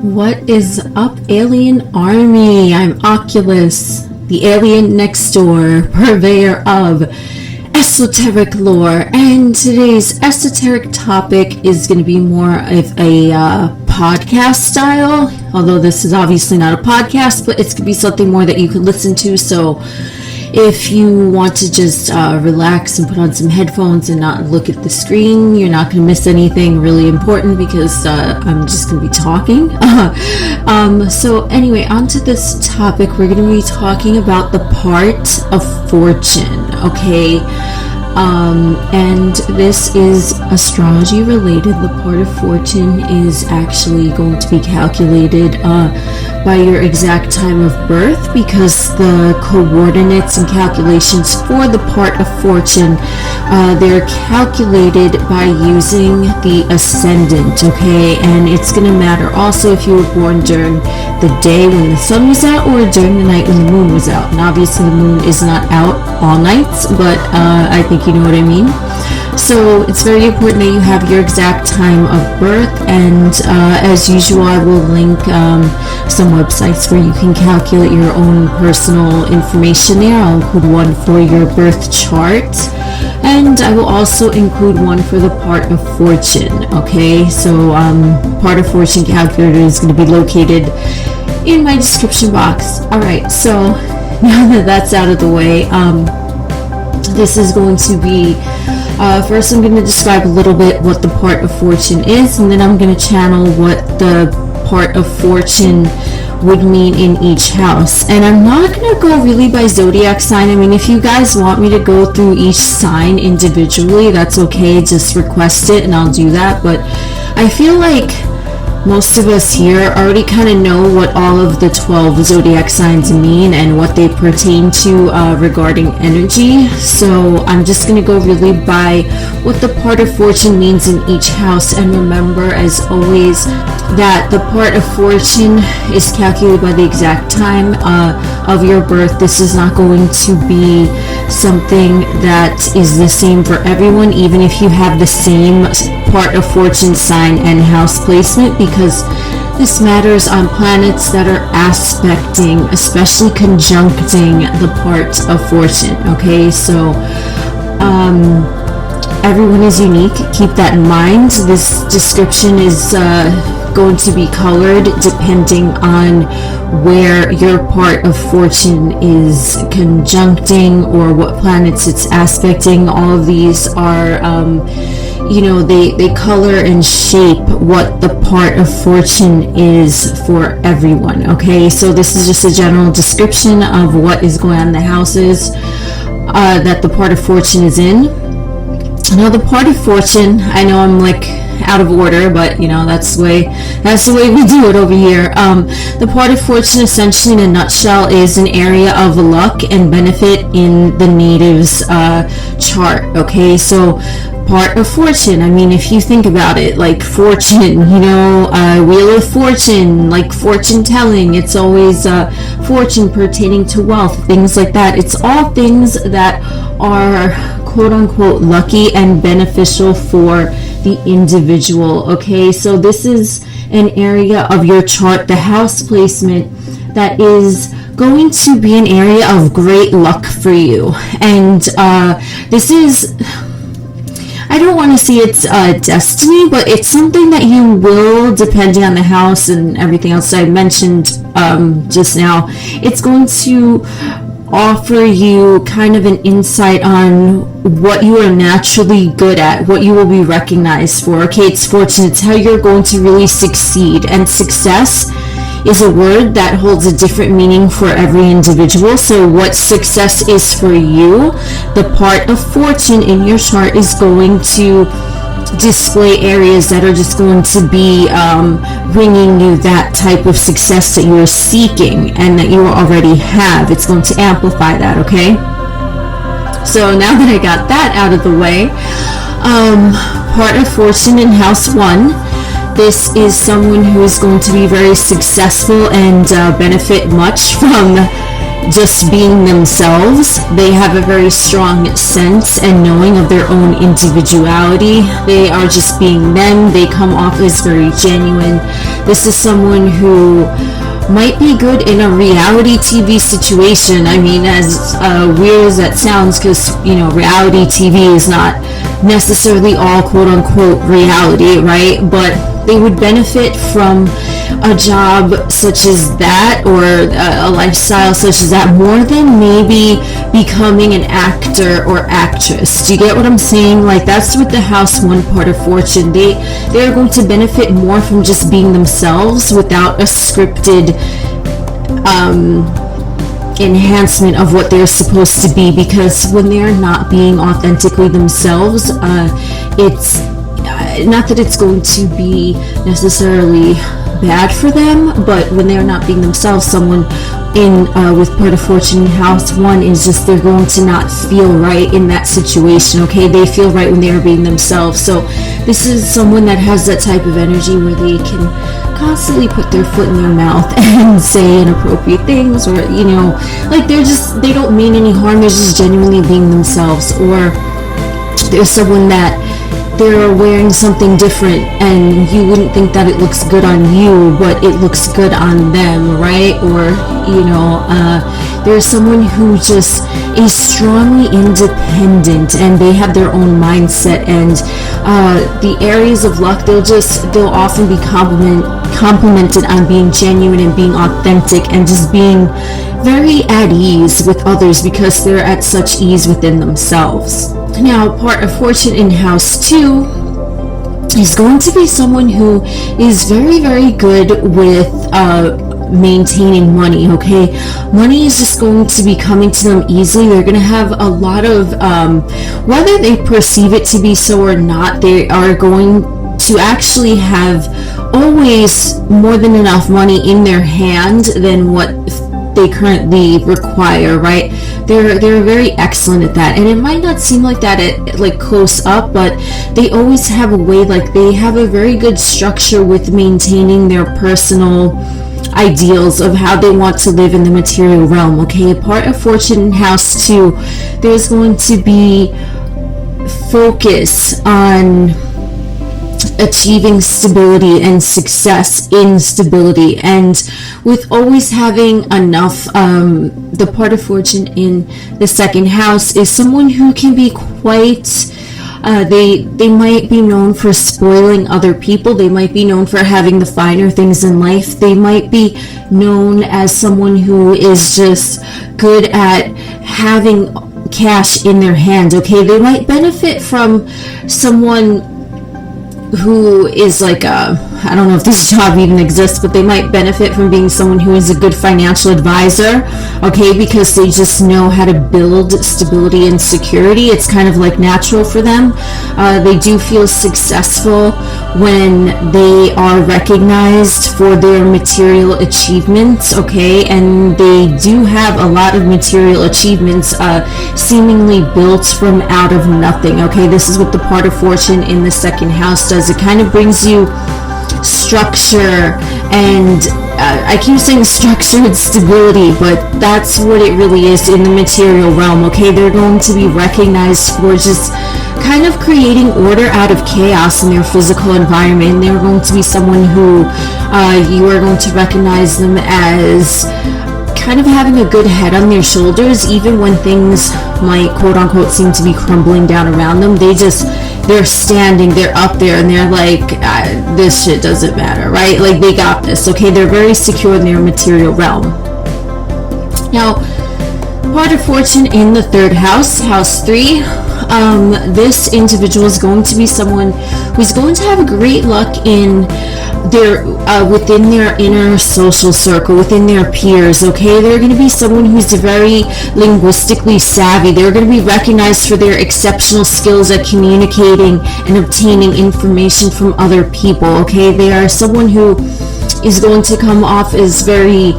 What is up, AlienARMy? I'm Oculus, the alien next door, purveyor of esoteric lore, and today's esoteric topic is going to be more of a podcast style, although this is obviously not a podcast, but it's going to be something more that you can listen to. So if you want to just relax and put on some headphones and not look at the screen, you're not going to miss anything really important because I'm just going to be talking. So anyway, on to this topic. We're going to be talking about the part of fortune, okay? And this is astrology related. The part of fortune is actually going to be calculated by your exact time of birth, because the coordinates and calculations for the part of fortune, they're calculated by using the ascendant, okay? And it's going to matter also if you were born during the day when the sun was out or during the night when the moon was out. And obviously the moon is not out all nights, but I think you know what I mean. So it's very important that you have your exact time of birth, and as usual I will link some websites where you can calculate your own personal information there. I'll include one for your birth chart, and I will also include one for the part of fortune, okay? So part of fortune calculator is going to be located in my description box. Alright, so now that that's out of the way, this is going to be first I'm going to describe a little bit what the part of fortune is, and then I'm going to channel what the part of fortune would mean in each house. And I'm not going to go really by zodiac sign. I mean, if you guys want me to go through each sign individually, that's okay. Just request it and I'll do that. But I feel like most of us here already kind of know what all of the 12 zodiac signs mean and what they pertain to regarding energy. So I'm just going to go really by what the part of fortune means in each house. And remember, as always, that the part of fortune is calculated by the exact time of your birth. This is not going to be something that is the same for everyone, even if you have the same part of fortune sign and house placement, because this matters on planets that are aspecting, especially conjuncting the part of fortune, okay? So everyone is unique. Keep that in mind. This description is going to be colored depending on where your part of fortune is conjuncting or what planets it's aspecting. All of these are they color and shape what the part of fortune is for everyone, okay? So this is just a general description of what is going on in the houses that the part of fortune is in. Now the part of fortune, I know I'm like out of order, but you know, that's the way we do it over here. The part of fortune, essentially in a nutshell, is an area of luck and benefit in the native's chart, okay? So part of fortune, I mean, if you think about it, like fortune, wheel of fortune, like fortune telling, it's always fortune pertaining to wealth, things like that. It's all things that are quote unquote lucky and beneficial for the individual, okay? So this is an area of your chart, the house placement, that is going to be an area of great luck for you. And this is, I don't want to say it's destiny, but it's something that you will, depending on the house and everything else I mentioned just now, it's going to offer you kind of an insight on what you are naturally good at, what you will be recognized for, okay? It's fortune. It's how you're going to really succeed. And success is a word that holds a different meaning for every individual. So what success is for you, the part of fortune in your chart is going to display areas that are just going to be bringing you that type of success that you're seeking and that you already have. It's going to amplify that, okay? So now that I got that out of the way, part of fortune in house 1, this is someone who is going to be very successful and benefit much from just being themselves. They have a very strong sense and knowing of their own individuality. They are just being them. They come off as very genuine. This is someone who might be good in a reality TV situation. I mean, as weird as that sounds, because, you know, reality TV is not necessarily all quote-unquote reality, right? But they would benefit from a job such as that, or a lifestyle such as that, more than maybe becoming an actor or actress. Do you get what I'm saying? Like, that's with the house 1 part of fortune. They're going to benefit more from just being themselves without a scripted enhancement of what they're supposed to be, because when they're not being authentically themselves, it's not that it's going to be necessarily bad for them, but when they're not being themselves, someone in with part of fortune house 1 is just, they're going to not feel right in that situation. Okay, they feel right when they are being themselves. So this is someone that has that type of energy where they can constantly put their foot in their mouth and say inappropriate things, or, you know, like they don't mean any harm. They're just genuinely being themselves. Or there's someone that they're wearing something different and you wouldn't think that it looks good on you, but it looks good on them, right? Or, you know, there's someone who just is strongly independent and they have their own mindset, and the areas of luck, they'll often be complimented on being genuine and being authentic and just being very at ease with others because they're at such ease within themselves. Now, part of fortune in house 2 is going to be someone who is very, very good with maintaining money. Okay, money is just going to be coming to them easily. They're going to have a lot of whether they perceive it to be so or not, they are going to actually have always more than enough money in their hand than what they currently require, right? They're very excellent at that, and it might not seem like that at like close up, but they always have a way, like they have a very good structure with maintaining their personal ideals of how they want to live in the material realm. Okay, part of fortune in house 2, there's going to be focus on achieving stability and success in stability, and with always having enough. The part of fortune in the 2nd house is someone who can be quite they might be known for spoiling other people. They might be known for having the finer things in life. They might be known as someone who is just good at having cash in their hands. Okay, they might benefit from someone who is like I don't know if this job even exists, but they might benefit from being someone who is a good financial advisor, okay, because they just know how to build stability and security. It's kind of like natural for them. They do feel successful when they are recognized for their material achievements, okay, and they do have a lot of material achievements seemingly built from out of nothing. Okay, this is what the part of fortune in the 2nd house does. It kind of brings you structure, and I keep saying structured stability, but that's what it really is in the material realm. Okay, they're going to be recognized for just kind of creating order out of chaos in their physical environment. They're going to be someone who you are going to recognize them as kind of having a good head on their shoulders, even when things might quote unquote seem to be crumbling down around them. They're standing, they're up there, and they're like, this shit doesn't matter, right? Like, they got this, okay? They're very secure in their material realm. Now, part of fortune in the 3rd house, house 3, this individual is going to be someone who's going to have great luck in their within their inner social circle, within their peers. Okay, they're going to be someone who's very linguistically savvy. They're going to be recognized for their exceptional skills at communicating and obtaining information from other people. Okay, they are someone who is going to come off as very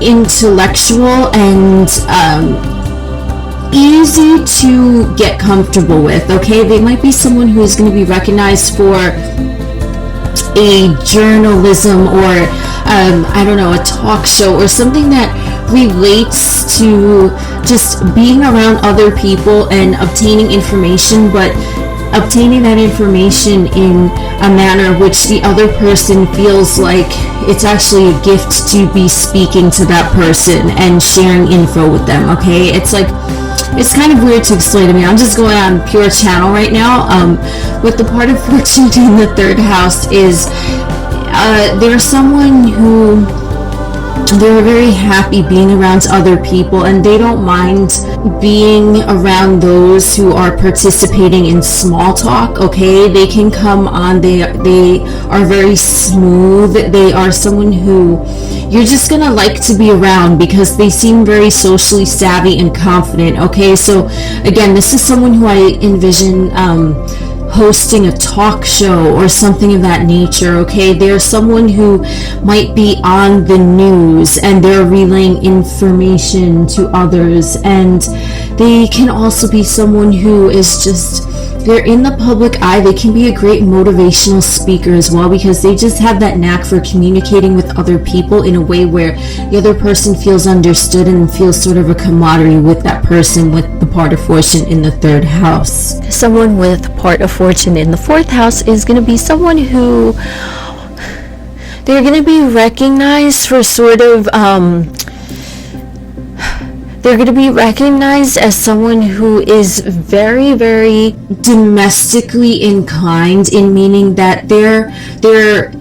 intellectual and easy to get comfortable with. Okay, they might be someone who is going to be recognized for a journalism or I don't know, a talk show or something that relates to just being around other people and obtaining information, but obtaining that information in a manner which the other person feels like it's actually a gift to be speaking to that person and sharing info with them. Okay, it's like, it's kind of weird to explain to me. I'm just going on pure channel right now. With the part of fortune in the third house is there's someone who they're very happy being around other people, and they don't mind being around those who are participating in small talk. Okay, they can come on, they are very smooth. They are someone who you're just gonna like to be around because they seem very socially savvy and confident. Okay, so again, this is someone who I envision hosting a talk show or something of that nature. Okay, they're someone who might be on the news and they're relaying information to others, and they can also be someone who is just, they're in the public eye. They can be a great motivational speaker as well, because they just have that knack for communicating with other people in a way where the other person feels understood and feels sort of a camaraderie with that person with the part of fortune in the third house. Someone with part of fortune in the fourth house is going to be someone who they're going to be recognized for sort of they're going to be recognized as someone who is very, very domestically inclined, in meaning that they're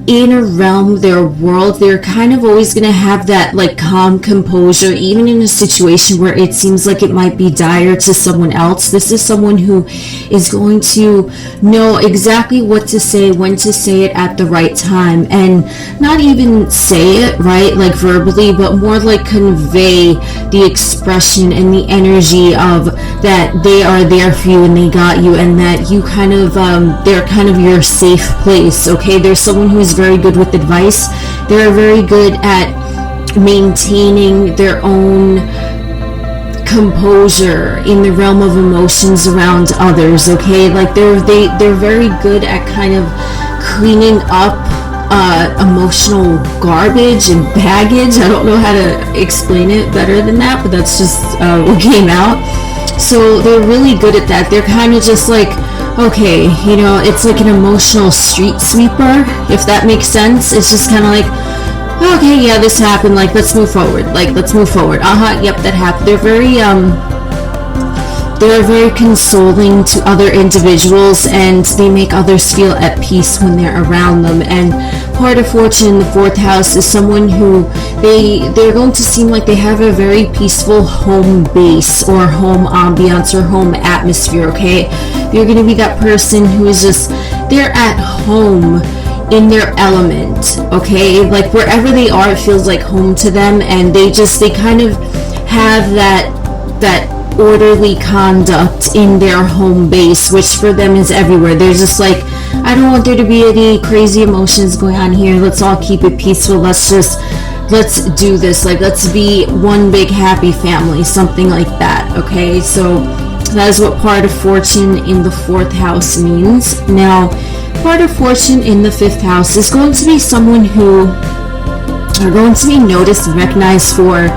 in a realm, their world, they're kind of always going to have that like calm composure, even in a situation where it seems like it might be dire to someone else. This is someone who is going to know exactly what to say, when to say it at the right time, and not even say it, right, like verbally, but more like convey the expression and the energy of that they are there for you and they got you, and that you kind of they're kind of your safe place. Okay, there's someone who is very good with advice. They're very good at maintaining their own composure in the realm of emotions around others. Okay, like they're very good at kind of cleaning up emotional garbage and baggage. I don't know how to explain it better than that, but that's just what came out. So they're really good at that. They're kind of just like, okay, you know, it's like an emotional street sweeper, if that makes sense. It's just kind of like, okay, yeah, this happened, like, let's move forward, yep, that happened. They're very consoling to other individuals, and they make others feel at peace when they're around them. And part of fortune in the fourth house is someone who they're going to seem like they have a very peaceful home base or home ambiance or home atmosphere. Okay, they're going to be that person who is just, they're at home in their element. Okay, like wherever they are, it feels like home to them, and they kind of have that orderly conduct in their home base, which for them is everywhere. They're just like, I don't want there to be any crazy emotions going on here. Let's all keep it peaceful. Let's do this. Like, let's be one big happy family, something like that. Okay, so that is what part of fortune in the fourth house means. Now, part of fortune in the fifth house is going to be someone who are going to be noticed and recognized for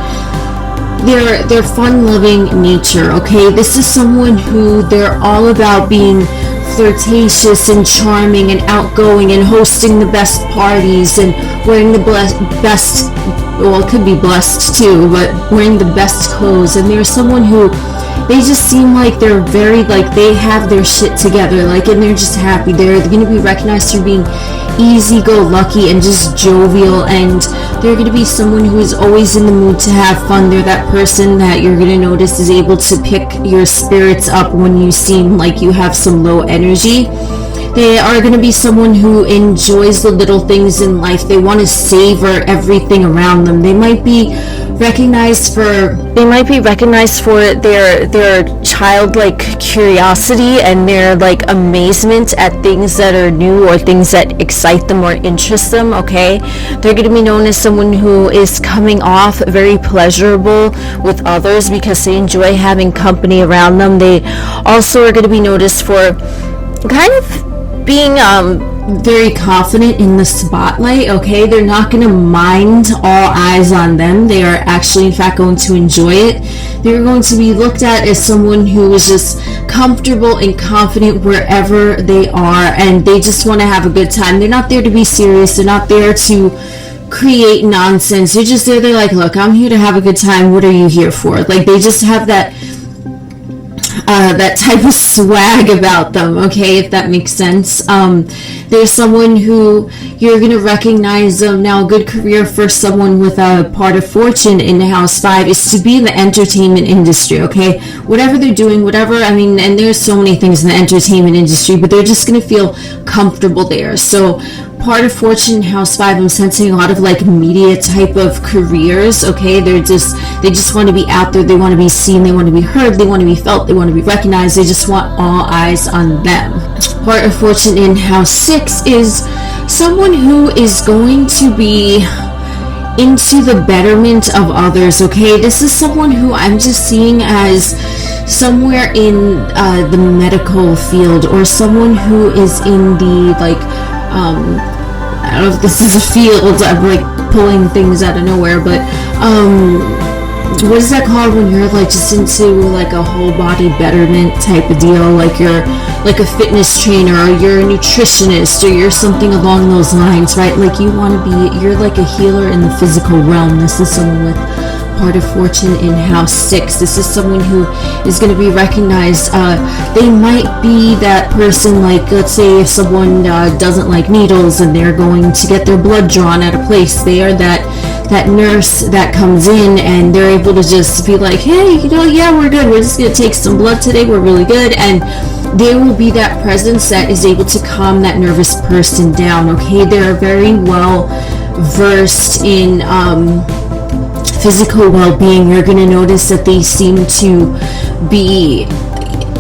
their fun-loving nature. Okay, this is someone who they're all about being flirtatious and charming and outgoing and hosting the best parties and wearing the best, well, it could be blessed too, but wearing the best clothes. And they're someone who they just seem like they're very, like, they have their shit together, like, and they're just happy. They're going to be recognized for being easy-go-lucky and just jovial, and they're going to be someone who is always in the mood to have fun. They're that person that you're going to notice is able to pick your spirits up when you seem like you have some low energy. They are going to be someone who enjoys the little things in life. They want to savor everything around them. They might be recognized for their childlike curiosity and their like amazement at things that are new or things that excite them or interest them. Okay, they're going to be known as someone who is coming off very pleasurable with others because they enjoy having company around them. They also are going to be noticed for kind of being very confident in the spotlight, okay? They're not going to mind all eyes on them. They are actually, in fact, going to enjoy it. They're going to be looked at as someone who is just comfortable and confident wherever they are, and they just want to have a good time. They're not there to be serious. They're not there to create nonsense. They're just there. They're like, look, I'm here to have a good time. What are you here for? Like, they just have that type of swag about them, okay, if that makes sense. There's someone who you're going to recognize them. Now, a good career for someone with a part of fortune in house 5 is to be in the entertainment industry, okay? Whatever they're doing, and there's so many things in the entertainment industry, but they're just going to feel comfortable there. So part of fortune house 5, I'm sensing a lot of like media type of careers, okay? They just want to be out there. They want to be seen. They want to be heard. They want to be felt. They want to be recognized. They just want all eyes on them. Part of fortune in house 6 is someone who is going to be into the betterment of others, okay? This is someone who I'm just seeing as somewhere in the medical field, or someone who is in the I don't know if this is a field. I'm like pulling things out of nowhere, but what is that called when you're like just into like a whole body betterment type of deal? Like you're like a fitness trainer, or you're a nutritionist, or you're something along those lines, right? Like you're like a healer in the physical realm. This is someone with part of fortune in house 6. This is someone who is going to be recognized. They might be that person, like let's say if someone doesn't like needles and they're going to get their blood drawn at a place, they are that nurse that comes in and they're able to just be like, hey, yeah, we're good, we're just going to take some blood today, we're really good. And there will be that presence that is able to calm that nervous person down, okay? They're very well versed in physical well-being. You're going to notice that they seem to be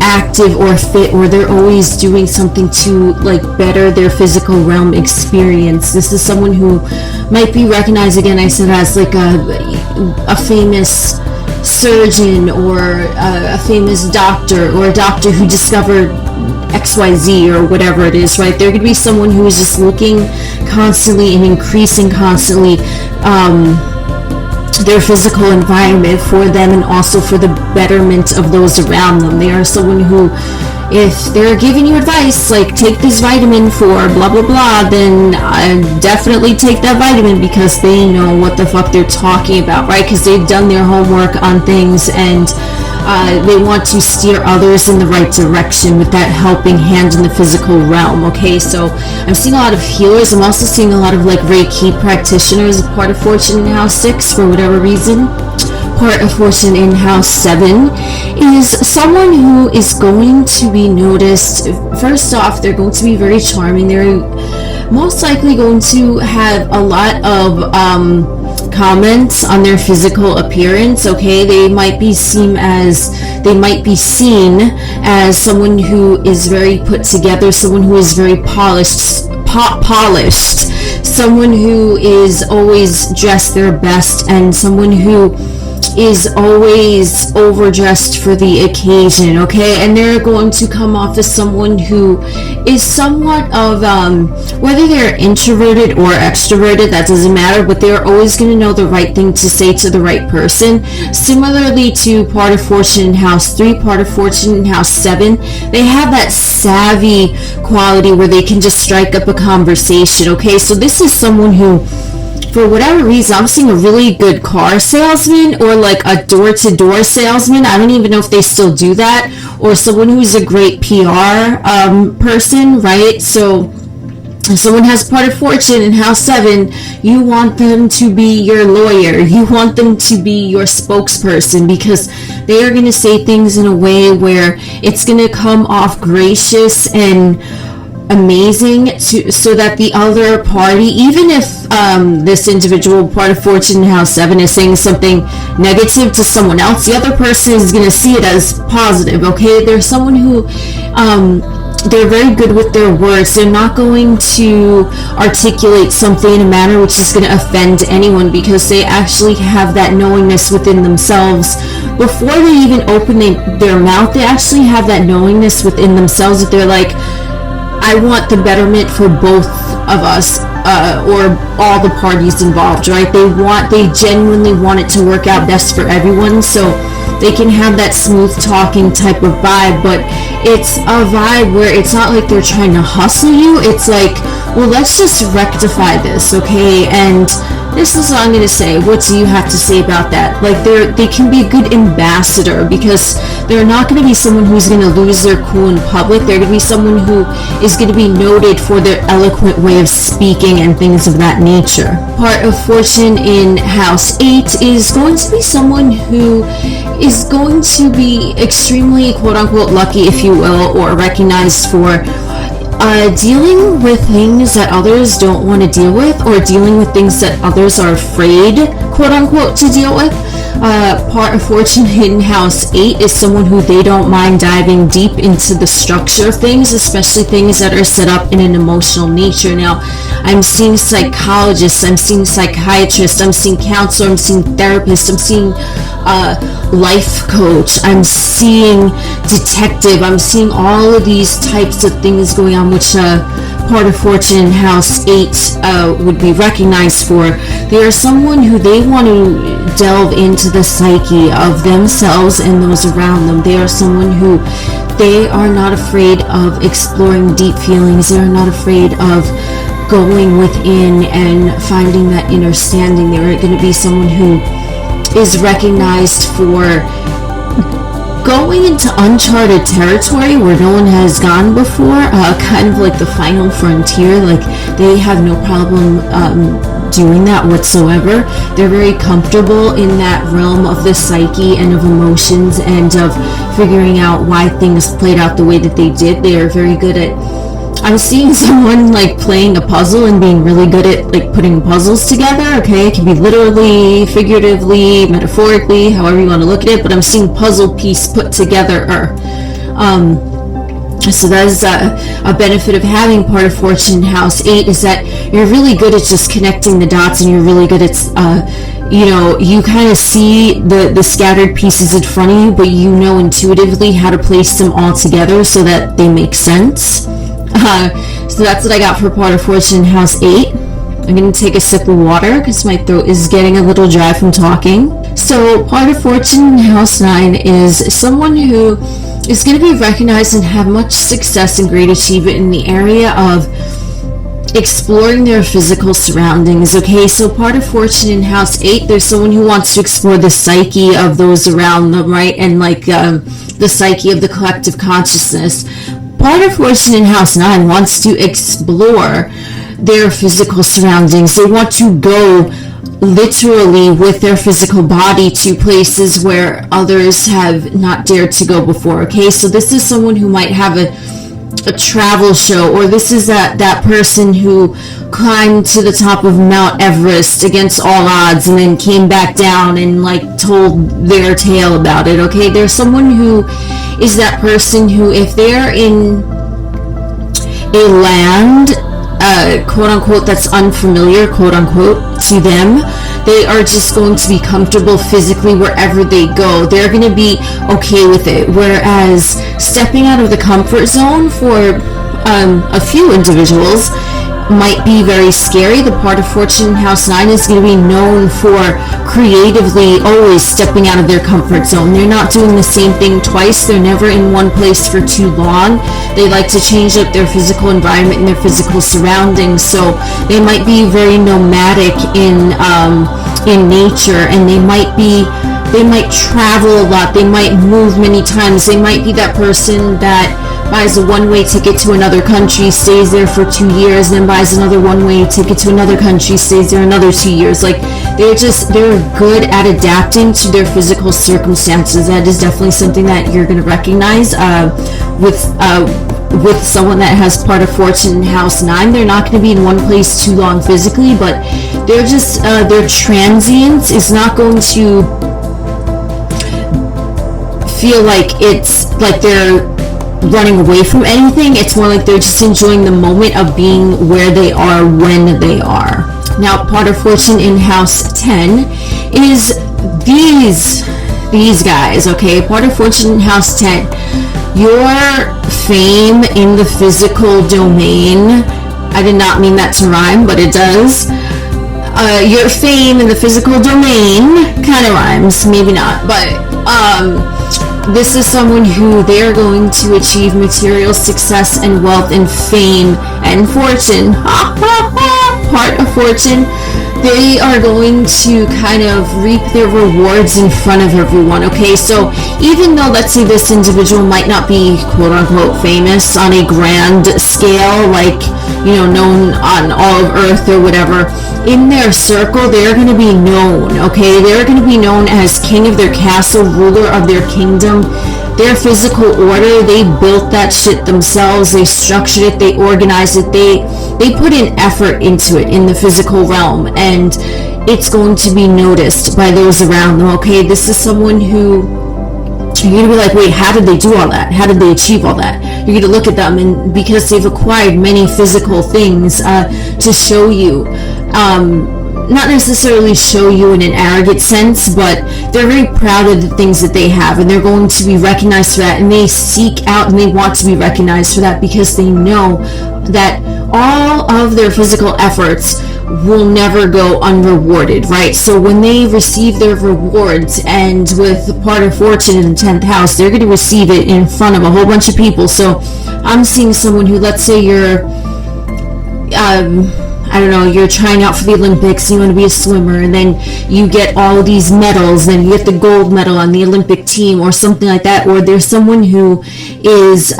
active or fit, or they're always doing something to like better their physical realm experience. This is someone who might be recognized, again, I said, as like a famous surgeon, or a famous doctor, or a doctor who discovered XYZ or whatever it is, right? They're going to be someone who is just looking constantly and increasing constantly their physical environment for them, and also for the betterment of those around them. They are someone who, if they're giving you advice like take this vitamin for blah blah blah, then definitely take that vitamin, because they know what the fuck they're talking about, right? Because they've done their homework on things, and they want to steer others in the right direction with that helping hand in the physical realm, okay? So I'm seeing a lot of healers. I'm also seeing a lot of like Reiki practitioners, part of fortune in house 6 for whatever reason. Part of fortune in house 7 is someone who is going to be noticed. First off, they're going to be very charming. They're most likely going to have a lot of comments on their physical appearance, okay? They might be seen as someone who is very put together, someone who is very polished, someone who is always dressed their best, and someone who is always overdressed for the occasion, okay? And they're going to come off as someone who is somewhat of, whether they're introverted or extroverted, that doesn't matter, but they're always going to know the right thing to say to the right person. Similarly to part of fortune in house 3, part of fortune in house 7, they have that savvy quality where they can just strike up a conversation, okay? So this is someone who, for whatever reason, I'm seeing a really good car salesman, or like a door-to-door salesman. I don't even know if they still do that, or someone who's a great PR person, right? So if someone has part of fortune in house 7, you want them to be your lawyer. You want them to be your spokesperson, because they are going to say things in a way where it's going to come off gracious and amazing, so that the other party, even if this individual part of fortune in house 7 is saying something negative to someone else, the other person is going to see it as positive, okay? They're someone who they're very good with their words. They're not going to articulate something in a manner which is going to offend anyone, because they actually have that knowingness within themselves. Before they even open their mouth, they actually have that knowingness within themselves that they're like, I want the betterment for both of us, or all the parties involved, right? They genuinely want it to work out best for everyone, so they can have that smooth talking type of vibe, but it's a vibe where it's not like they're trying to hustle you. It's like, well, let's just rectify this, okay? And this is what I'm going to say. What do you have to say about that? Like, they can be a good ambassador, because they're not going to be someone who's going to lose their cool in public. They're going to be someone who is going to be noted for their eloquent way of speaking and things of that nature. Part of fortune in house 8 is going to be someone who is going to be extremely quote-unquote lucky, if you will, or recognized for dealing with things that others don't want to deal with, or dealing with things that others are afraid, quote-unquote, to deal with. Part of fortune in house 8 is someone who they don't mind diving deep into the structure of things, especially things that are set up in an emotional nature. Now, I'm seeing psychologists, I'm seeing psychiatrists, I'm seeing counselor, I'm seeing therapist, I'm seeing life coach, I'm seeing detective, I'm seeing all of these types of things going on, which part of fortune in house 8 would be recognized for. They are someone who they want to delve into the psyche of themselves and those around them. They are someone who they are not afraid of exploring deep feelings. They are not afraid of going within and finding that inner standing. They're going to be someone who is recognized for going into uncharted territory where no one has gone before, kind of like the final frontier. Like, they have no problem doing that whatsoever. They're very comfortable in that realm of the psyche and of emotions and of figuring out why things played out the way that they did. They are very good at, I'm seeing someone like playing a puzzle and being really good at like putting puzzles together. Okay, it can be literally, figuratively, metaphorically, however you want to look at it, but I'm seeing puzzle piece put together. So that is a benefit of having part of fortune house 8, is that you're really good at just connecting the dots, and you're really good at you kind of see the scattered pieces in front of you, but you know intuitively how to place them all together so that they make sense. So that's what I got for part of fortune house 8. I'm going to take a sip of water because my throat is getting a little dry from talking. So part of fortune house 9 is someone who is going to be recognized and have much success and great achievement in the area of exploring their physical surroundings. Okay, so part of fortune in house 8, there's someone who wants to explore the psyche of those around them, right? And like the psyche of the collective consciousness. Part of fortune in house 9 wants to explore their physical surroundings. They want to go literally with their physical body to places where others have not dared to go before. Okay, so this is someone who might have a travel show, or this is that person who climbed to the top of Mount Everest against all odds and then came back down and like told their tale about it. Okay, there's someone who is that person who, if they're in a land quote unquote that's unfamiliar, quote unquote, to them, they are just going to be comfortable physically wherever they go. They're going to be okay with it. Whereas stepping out of the comfort zone for a few individuals might be very scary. The part of fortune house 9 is going to be known for creatively always stepping out of their comfort zone. They're not doing the same thing twice. They're never in one place for too long. They like to change up their physical environment and their physical surroundings. So they might be very nomadic in nature, and they might travel a lot. They might move many times. They might be that person that buys a one-way ticket to another country, stays there for 2 years, then buys another one-way ticket to another country, stays there another 2 years. Like, they're good at adapting to their physical circumstances. That is definitely something that you're going to recognize with someone that has part of fortune in house 9. They're not going to be in one place too long physically, but they're just their transience is not going to feel like it's like they're running away from anything. It's more like they're just enjoying the moment of being where they are when they are. Now, part of fortune in house 10 is these guys. Okay, part of fortune in house 10. your fame in the physical domain, I did not mean that to rhyme, but it does. Your fame in the physical domain kind of rhymes, maybe not, but this is someone who they are going to achieve material success and wealth and fame and fortune. Part of fortune. They are going to kind of reap their rewards in front of everyone, okay? So even though, let's say, this individual might not be quote-unquote famous on a grand scale, like, you know, known on all of Earth or whatever, in their circle, they're going to be known, okay? They're going to be known as king of their castle, ruler of their kingdom. Their physical order, they built that shit themselves, they structured it, they organized it, they put in effort into it in the physical realm, and it's going to be noticed by those around them, okay? This is someone who you're going to be like, wait, how did they do all that? How did they achieve all that? You're going to look at them, and because they've acquired many physical things to show you, not necessarily show you in an arrogant sense, but they're very proud of the things that they have, and they're going to be recognized for that, and they seek out and they want to be recognized for that because they know that all of their physical efforts will never go unrewarded, right? So when they receive their rewards, and with part of fortune in the 10th house, they're going to receive it in front of a whole bunch of people. So I'm seeing someone who, let's say you're I don't know, you're trying out for the Olympics, you want to be a swimmer, and then you get all these medals, and you get the gold medal on the Olympic team or something like that, or there's someone who is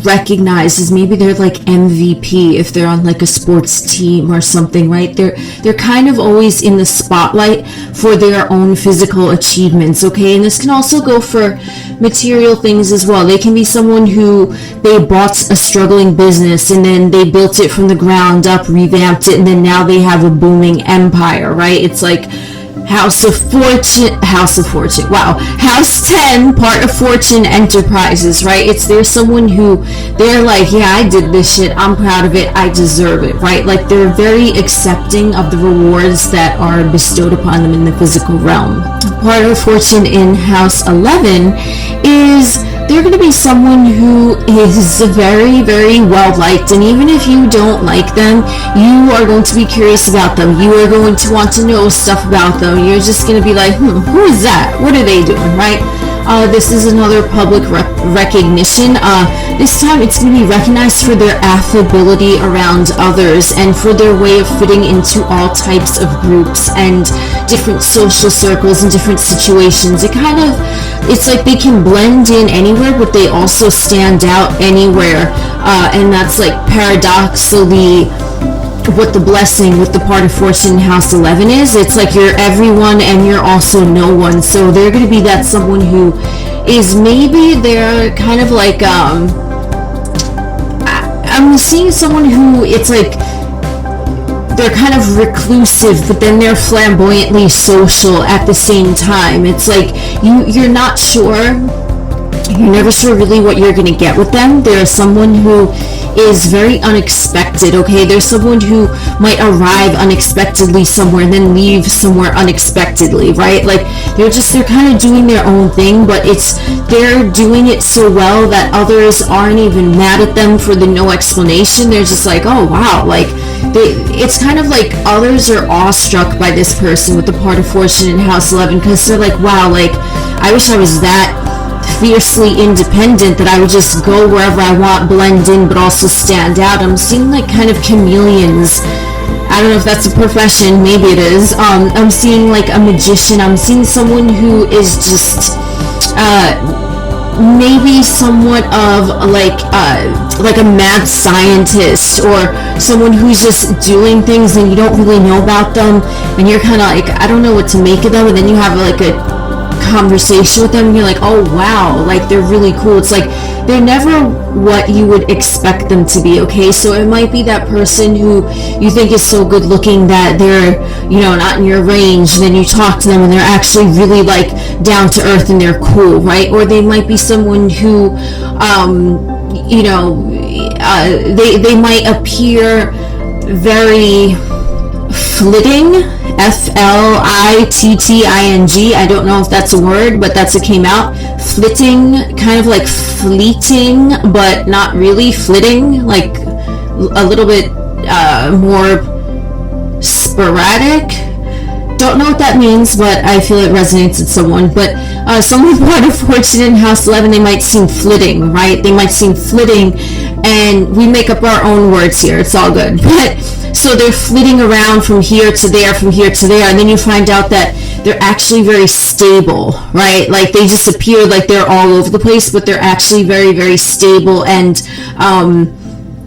recognized as, maybe they're like MVP if they're on like a sports team or something, right? They're kind of always in the spotlight for their own physical achievements, okay? And this can also go for material things as well. They can be someone who they bought a struggling business and then they built it from the ground up, revamped it, and then now they have a booming empire, right? It's like House of Fortune, wow, House 10, part of Fortune Enterprises, right? There's someone who, they're like, yeah, I did this shit, I'm proud of it, I deserve it, right? Like, they're very accepting of the rewards that are bestowed upon them in the physical realm. Part of Fortune in House 11 is, they're going to be someone who is very, very well liked, and even if you don't like them, you are going to be curious about them. You are going to want to know stuff about them. You're just going to be like, who is that? What are they doing, right? This is another public recognition. This time it's going to be recognized for their affability around others and for their way of fitting into all types of groups and different social circles and different situations. It's like they can blend in anywhere, but they also stand out anywhere. And that's like paradoxically what the blessing with the part of Fortune House 11 is. It's like you're everyone and you're also no one. So they're going to be that someone who is, maybe they're kind of like, I'm seeing someone who, it's like, they're kind of reclusive, but then they're flamboyantly social at the same time. It's like, you're not sure, you're never sure really what you're going to get with them. There's someone who is very unexpected, okay? There's someone who might arrive unexpectedly somewhere and then leave somewhere unexpectedly, right? Like, they're kind of doing their own thing, but they're doing it so well that others aren't even mad at them for the no explanation. They're just like, oh wow, like, it's kind of like others are awestruck by this person with the part of Fortune in House 11, because they're like, wow, like, I wish I was that fiercely independent that I would just go wherever I want, blend in, but also stand out. I'm seeing like kind of chameleons. I don't know if that's a profession, maybe it is. I'm seeing like a magician. I'm seeing someone who is just maybe somewhat of like a mad scientist, or someone who's just doing things and you don't really know about them, and you're kind of like, I don't know what to make of them, and then you have like a conversation with them and you're like, oh wow, like, they're really cool. It's like they're never what you would expect them to be, okay? So it might be that person who you think is so good looking that they're, you know, not in your range, and then you talk to them and they're actually really like down to earth and they're cool, right? Or they might be someone who you know, they might appear very flitting Flitting. I don't know if that's a word, but that's what came out. Flitting, kind of like fleeting, but not really flitting, like a little bit more sporadic. Don't know what that means, but I feel it resonates with someone. But someone born of fortune in house 11, they might seem flitting, right? They might seem flitting, and we make up our own words here. It's all good. But so they're flitting around from here to there, from here to there, and then you find out that they're actually very stable, right? Like they just appear like they're all over the place, but they're actually very, very stable, and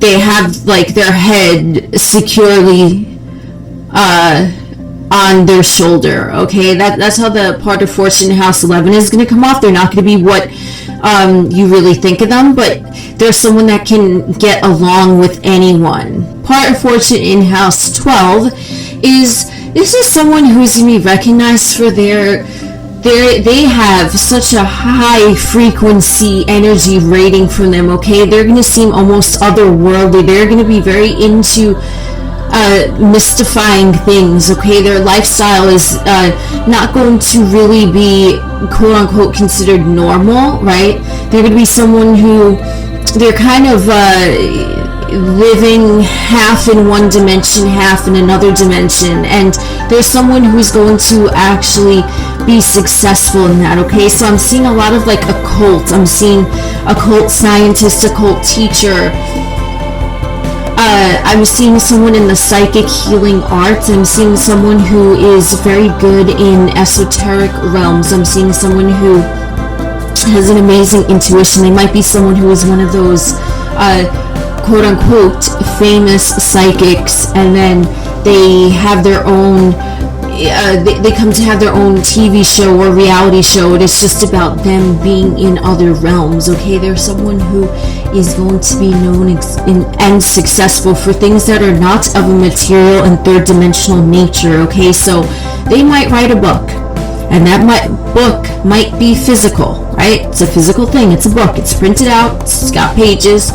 they have like their head securely on their shoulder. Okay, that's how the part of fortune in house 11 is going to come off. They're not going to be what you really think of them, but they're someone that can get along with anyone. Part of fortune in house 12 is, this is someone who is going to be recognized for they have such a high frequency energy rating from them. Okay, they're going to seem almost otherworldly. They're going to be very into mystifying things. Okay, their lifestyle is not going to really be quote unquote considered normal, right? They're going to be someone who they're kind of living half in one dimension, half in another dimension, and there's someone who's going to actually be successful in that. Okay, so I'm seeing a lot of like occult. I'm seeing occult scientist, occult teacher. I'm seeing someone in the psychic healing arts. I'm seeing someone who is very good in esoteric realms. I'm seeing someone who has an amazing intuition. They might be someone who is one of those quote unquote famous psychics, and then they have their own they come to have their own TV show or reality show. It is just about them being in other realms. Okay, there's someone who is going to be known and successful for things that are not of a material and third dimensional nature. Okay, so they might write a book, and that book might be physical, right? It's a physical thing. It's a book. It's printed out. It's got pages,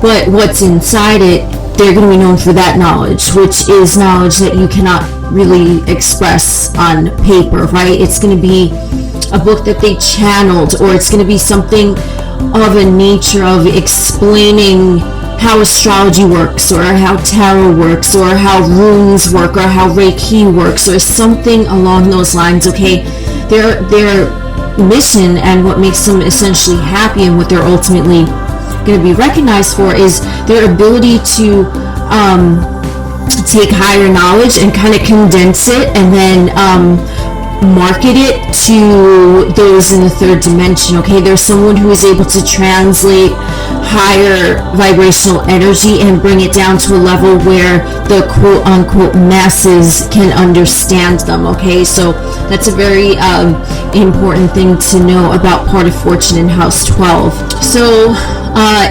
but what's inside it, they're going to be known for that knowledge, which is knowledge that you cannot really express on paper, right? It's going to be a book that they channeled, or it's going to be something of a nature of explaining how astrology works, or how tarot works, or how runes work, or how Reiki works, or something along those lines. Okay, their mission and what makes them essentially happy, and what they're ultimately going to be recognized for, is their ability to take higher knowledge and kind of condense it, and then market it to those in the third dimension. Okay, there's someone who is able to translate higher vibrational energy and bring it down to a level where the quote unquote masses can understand them. Okay, so that's a very important thing to know about part of fortune in house 12. So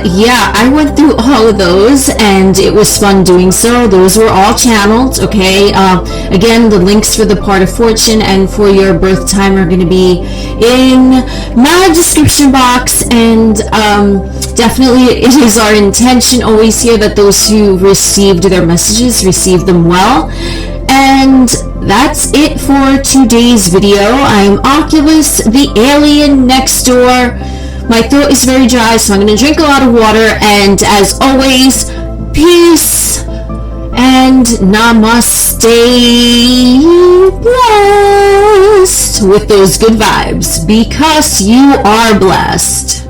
yeah, I went through all of those, and it was fun doing so. Those were all channeled. Okay, again, the links for the part of fortune and for your birth time are going to be in my description box, and definitely it is our intention always here that those who received their messages receive them well. And that's it for today's video. I'm Oculus, the alien next door. My throat is very dry, so I'm going to drink a lot of water, and as always, peace and namaste, blessed with those good vibes, because you are blessed.